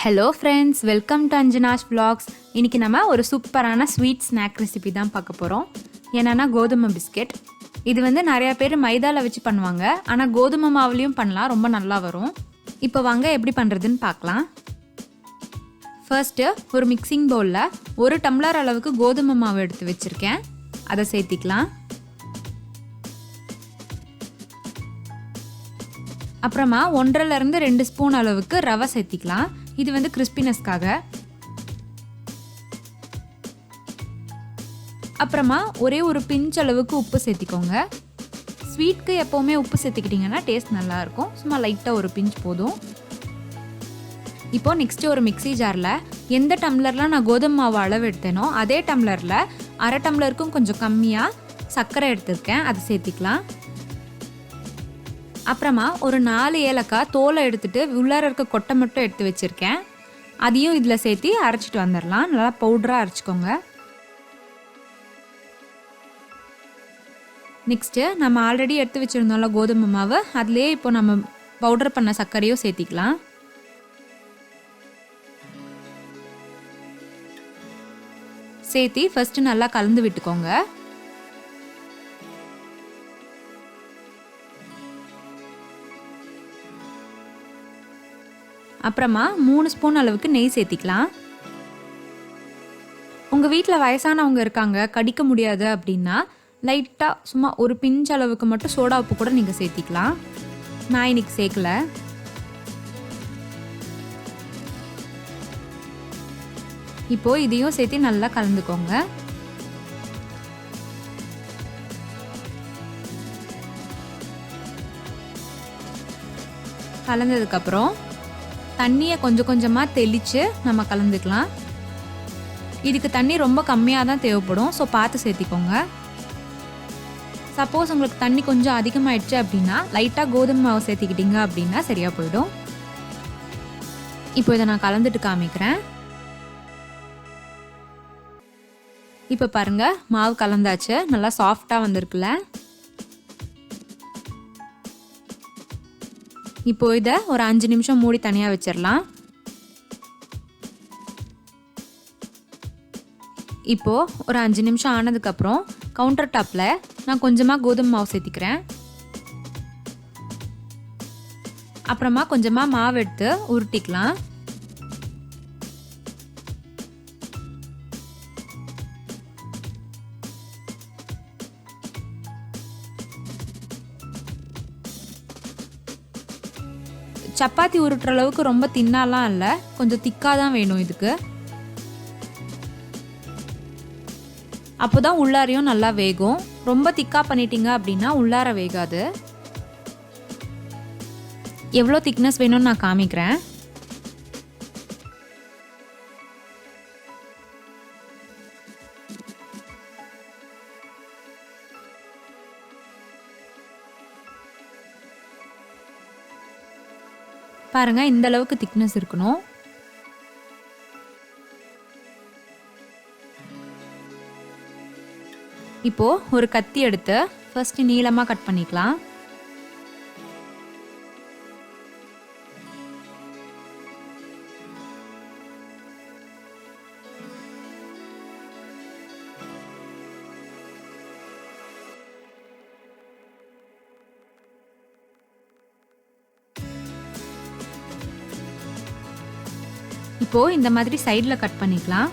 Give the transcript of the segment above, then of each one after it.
Hello friends, welcome to Anjana's vlogs. இன்றைக்கி நம்ம ஒரு சூப்பரான ஸ்வீட் ஸ்நாக் ரெசிபி தான் பார்க்க போகிறோம். என்னென்னா கோதுமை பிஸ்கெட். இது நிறையா பேர் மைதாவில் வச்சு பண்ணுவாங்க, ஆனால் கோதுமை மாவுலேயும் பண்ணலாம், ரொம்ப நல்லா வரும். இப்போ வாங்க எப்படி பண்ணுறதுன்னு பார்க்கலாம். ஃபர்ஸ்ட்டு ஒரு மிக்சிங் பவுலில் 1 டம்ளர் அளவுக்கு கோதுமை மாவு எடுத்து வச்சுருக்கேன், அதை சேர்த்திக்கலாம். அப்புறமா 1.5 2 ஸ்பூன் அளவுக்கு ரவை சேர்த்திக்கலாம். இது கிறிஸ்பினஸ்க்காக. அப்புறமா ஒரே ஒரு பிஞ்ச் அளவுக்கு உப்பு சேர்த்திக்கோங்க. ஸ்வீட்க்கு எப்போவுமே உப்பு சேர்த்துக்கிட்டிங்கன்னா டேஸ்ட் நல்லாயிருக்கும். சும்மா லைட்டாக ஒரு பிஞ்ச் போதும். இப்போது நெக்ஸ்ட்டு ஒரு மிக்ஸி ஜாரில் எந்த டம்ளரில் நான் கோதுமை மாவு அளவு எடுத்தேனோ அதே டம்ளரில் அரை டம்ளருக்கும் கொஞ்சம் கம்மியாக சர்க்கரை எடுத்துருக்கேன், அதை சேர்த்திக்கலாம். அப்புறமா ஒரு 4 ஏலக்காய் தோலை எடுத்துகிட்டு உள்ளார இருக்க கொட்டை மட்டும் எடுத்து வச்சுருக்கேன், அதையும் இதில் சேர்த்து அரைச்சிட்டு வந்துடலாம். நல்லா பவுடராக அரைச்சிக்கோங்க. நெக்ஸ்ட்டு நம்ம ஆல்ரெடி எடுத்து வச்சுருந்தோம்ல கோதுமை மாவு, அதுலேயே இப்போ நம்ம பவுடர் பண்ண சர்க்கரையும் சேர்த்திக்கலாம். சேர்த்து ஃபஸ்ட்டு நல்லா கலந்து விட்டுக்கோங்க. அப்புறமா 3 ஸ்பூன் அளவுக்கு நெய் சேர்த்திக்கலாம். உங்கள் வீட்டில் வயசானவங்க இருக்காங்க, கடிக்க முடியாது அப்படின்னா லைட்டாக சும்மா ஒரு பிஞ்ச் அளவுக்கு மட்டும் சோடா உப்பு கூட நீங்கள் சேர்த்திக்கலாம். நான் இன்னைக்கு சேர்க்கல. இப்போது இதையும் சேர்த்து நல்லா கலந்துக்கோங்க. கலந்ததுக்கப்புறம் தண்ணியை கொஞ்சம் கொஞ்சமாக தெளித்து நம்ம கலந்துக்கலாம். இதுக்கு தண்ணி ரொம்ப கம்மியாக தான் தேவைப்படும், ஸோ பார்த்து சேர்த்திக்கோங்க. சப்போஸ் உங்களுக்கு தண்ணி கொஞ்சம் அதிகமாகிடுச்சு அப்படின்னா லைட்டாக கோதுமை மாவு சேர்த்திக்கிட்டிங்க அப்படின்னா சரியாக போயிடும். இப்போ இதை நான் கலந்துட்டு காமிக்கிறேன். இப்போ பாருங்கள், மாவு கலந்தாச்சு, நல்லா சாஃப்டாக வந்திருக்குல்ல. இப்போ இதை ஒரு 5 நிமிஷம் மூடி தனியாக வச்சிடலாம். இப்போது ஒரு 5 நிமிஷம் ஆனதுக்கப்புறம் கவுண்டர் டாப்பில் நான் கொஞ்சமாக கோதுமை மாவு சேர்த்திக்கிறேன். அப்புறமா கொஞ்சமாக மாவு எடுத்து உருட்டிக்கலாம். சப்பாத்தி உருட்டுற அளவுக்கு ரொம்ப தின்னாலாம் இல்லை, கொஞ்சம் திக்காக தான் வேணும் இதுக்கு. அப்போ தான் உள்ளாரையும் நல்லா வேகும். ரொம்ப திக்காக பண்ணிட்டீங்க அப்படின்னா உள்ளார வேகாது. எவ்வளோ திக்னஸ் வேணும்னு நான் காமிக்கிறேன். பாருங்க, இந்த அளவுக்கு திக்னஸ் இருக்கணும். இப்போ ஒரு கத்தி எடுத்து ஃபர்ஸ்ட் நீளமா கட் பண்ணிக்கலாம். இப்போ இந்த மாதிரி சைடில் கட் பண்ணிக்கலாம்.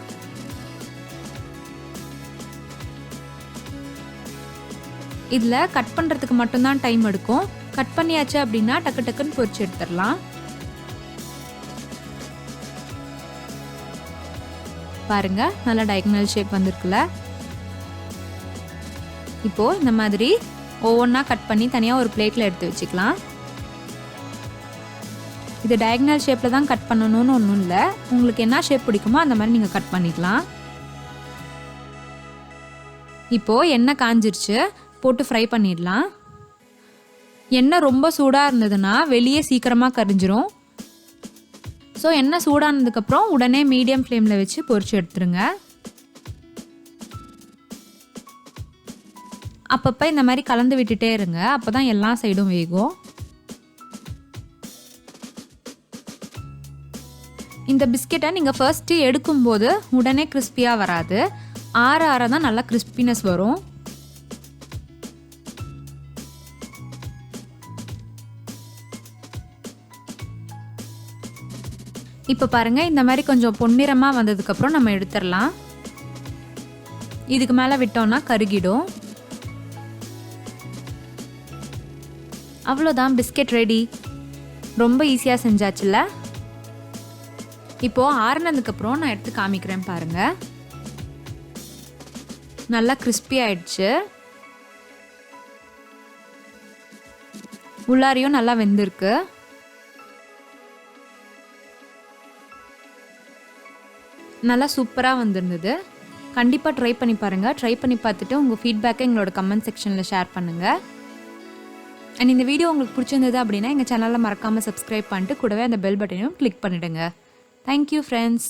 இதில் கட் பண்ணுறதுக்கு மட்டும்தான் டைம் எடுக்கும். கட் பண்ணியாச்சு அப்படின்னா டக்கு டக்குன்னு பொரிச்சு எடுத்துடலாம். பாருங்க, நல்லா டயகனல் ஷேப் வந்திருக்குல்ல. இப்போ இந்த மாதிரி ஒவ்வொன்றா கட் பண்ணி தனியாக ஒரு பிளேட்டில் எடுத்து வச்சுக்கலாம். இது டயகனல் ஷேப்பில் தான் கட் பண்ணணும்னு ஒன்றும் இல்லை, உங்களுக்கு என்ன ஷேப் பிடிக்குமோ அந்த மாதிரி நீங்கள் கட் பண்ணிக்கலாம். இப்போது எண்ணெய் காஞ்சிருச்சு, போட்டு ஃப்ரை பண்ணிடலாம். எண்ணெய் ரொம்ப சூடாக இருந்ததுன்னா வெளியே சீக்கிரமாக கரிஞ்சிரும். ஸோ எண்ணெய் சூடானதுக்கப்புறம் உடனே மீடியம் ஃப்ளேமில் வச்சு பொரிச்சு எடுத்துருங்க. அப்பப்போ இந்த மாதிரி கலந்து விட்டுட்டே இருங்க, அப்போ தான் எல்லா சைடும் வேகும். இந்த பிஸ்கெட்டை நீங்கள் ஃபர்ஸ்ட்டு எடுக்கும்போது உடனே கிறிஸ்பியாக வராது, ஆற ஆற தான் நல்லா கிறிஸ்பினஸ் வரும். இப்போ பாருங்கள், இந்த மாதிரி கொஞ்சம் பொன்னிறமாக வந்ததுக்கப்புறம் நம்ம எடுத்துடலாம். இதுக்கு மேலே விட்டோம்னா கருகிடும். அவ்வளோதான், பிஸ்கெட் ரெடி. ரொம்ப ஈஸியாக செஞ்சாச்சுல்ல. இப்போது ஆறுனதுக்கப்புறம் நான் எடுத்து காமிக்கிறேன் பாருங்கள். நல்லா கிறிஸ்பி ஆயிடுச்சு, உள்ளாரியும் நல்லா வெந்திருக்கு. நல்லா சூப்பராக வந்திருந்தது. கண்டிப்பாக ட்ரை பண்ணி பாருங்கள். ட்ரை பண்ணி பார்த்துட்டு உங்கள் ஃபீட்பேக்கை எங்களோட கமெண்ட் செக்ஷனில் ஷேர் பண்ணுங்கள். அண்ட் இந்த வீடியோ உங்களுக்கு பிடிச்சிருந்தது அப்படின்னா எங்கள் சேனலில் மறக்காமல் சப்ஸ்கிரைப் பண்ணிட்டு கூடவே அந்த பெல் பட்டனையும் கிளிக் பண்ணிவிடுங்க. Thank you friends.